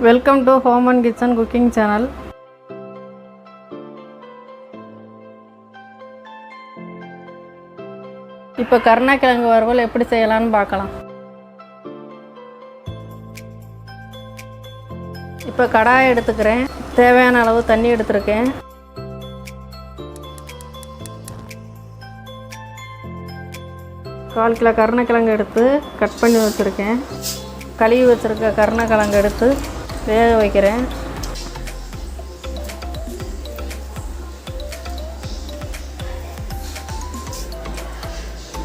Welcome to home and kitchen cooking channel. இப்போ கருணை கிழங்கு வறுவல் எப்படி செய்யலாம்னு பார்க்கலாம். இப்போ கடாயை எடுத்துக்கிறேன். தேவையான அளவு தண்ணி எடுத்துருக்கேன். கால் கிலோ கருணைக்கிழங்கு எடுத்து கட் பண்ணி வச்சுருக்கேன். கழுவி வச்சுருக்க கருணைக்கிழங்கு எடுத்து வேக வைக்கிறேன்.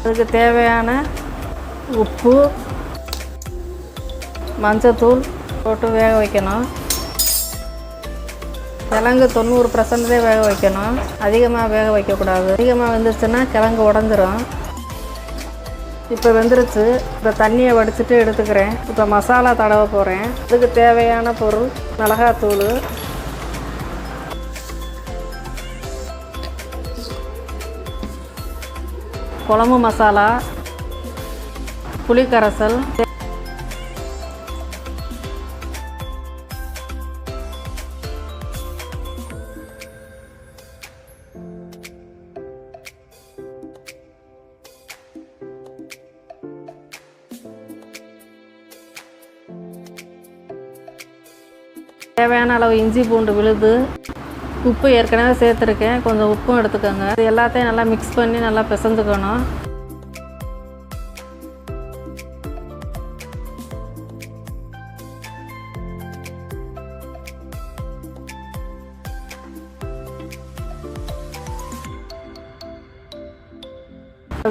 அதுக்கு தேவையான உப்பு, மஞ்சத்தூள் போட்டு வேக வைக்கணும். கிழங்கு 90% வேக வைக்கணும். அதிகமாக வேக வைக்கக்கூடாது. அதிகமாக வெந்துச்சுன்னா கிழங்கு உடஞ்சிரும். இப்போ வெந்துருச்சு. இப்போ தண்ணியை வடிச்சிட்டு எடுத்துக்கிறேன். இப்போ மசாலா தடவ போகிறேன். அதுக்கு தேவையான பொருள் மிளகாத்தூள், குழம்பு மசாலா, புளிக்கரைசல், தேவையான அளவு இஞ்சி பூண்டு விழுது, உப்பு ஏற்கனவே சேர்த்துருக்கேன். கொஞ்சம் உப்பும் எடுத்துக்கோங்க. இது எல்லாத்தையும் நல்லா மிக்ஸ் பண்ணி நல்லா பிசைஞ்சுக்கணும்.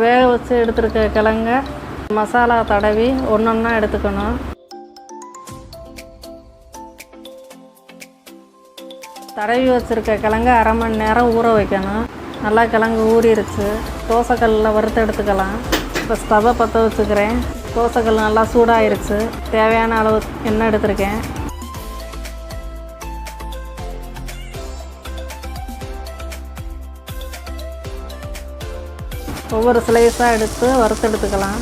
வேக வச்சு எடுத்துருக்க கிழங்க மசாலா தடவி ஒன்றொன்னா எடுத்துக்கணும். தடவி வச்சுருக்க கிழங்கு அரை மணி நேரம் ஊற வைக்கணும். நல்லா கிழங்கு ஊறிடுச்சு. தோசைக்கல்லில் வறுத்து எடுத்துக்கலாம். இப்போ ஸ்டவ்வை பற்ற வச்சுக்கிறேன். தோசைக்கல் நல்லா சூடாகிருச்சு. தேவையான அளவு எண்ணெய் எடுத்துருக்கேன். ஒவ்வொரு ஸ்லைஸாக எடுத்து வறுத்து எடுத்துக்கலாம்.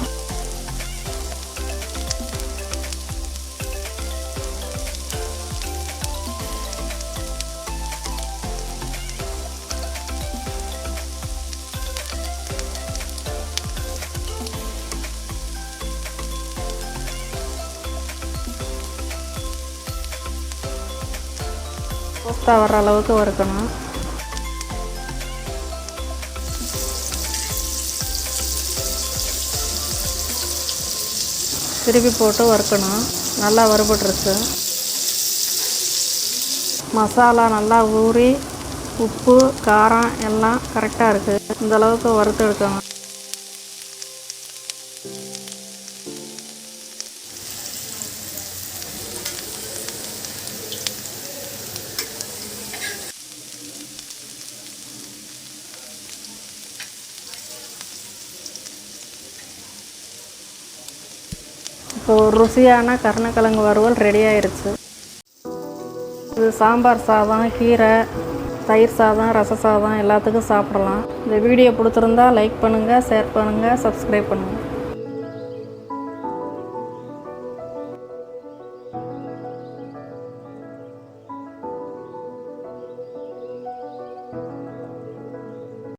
ரோஸ்ட்டாக வர்ற அளவுக்கு வறுக்கணும். திருப்பி போட்டு வறுக்கணும். நல்லா வறுபட்டுருச்சு. மசாலா நல்லா ஊறி உப்பு காரம் எல்லாம் கரெக்டாக இருக்குது. இந்த அளவுக்கு வறுத்து எடுக்கணும். இப்போ ஒரு ருசியான கருணைக்கிழங்கு வறுவல் ரெடி ஆயிடுச்சு. இது சாம்பார் சாதம், கீரை, தயிர் சாதம், ரச சாதம் எல்லாத்துக்கும் சாப்பிடலாம். இந்த வீடியோ பிடிச்சிருந்தா லைக் பண்ணுங்கள், ஷேர் பண்ணுங்கள், சப்ஸ்கிரைப் பண்ணுங்கள்.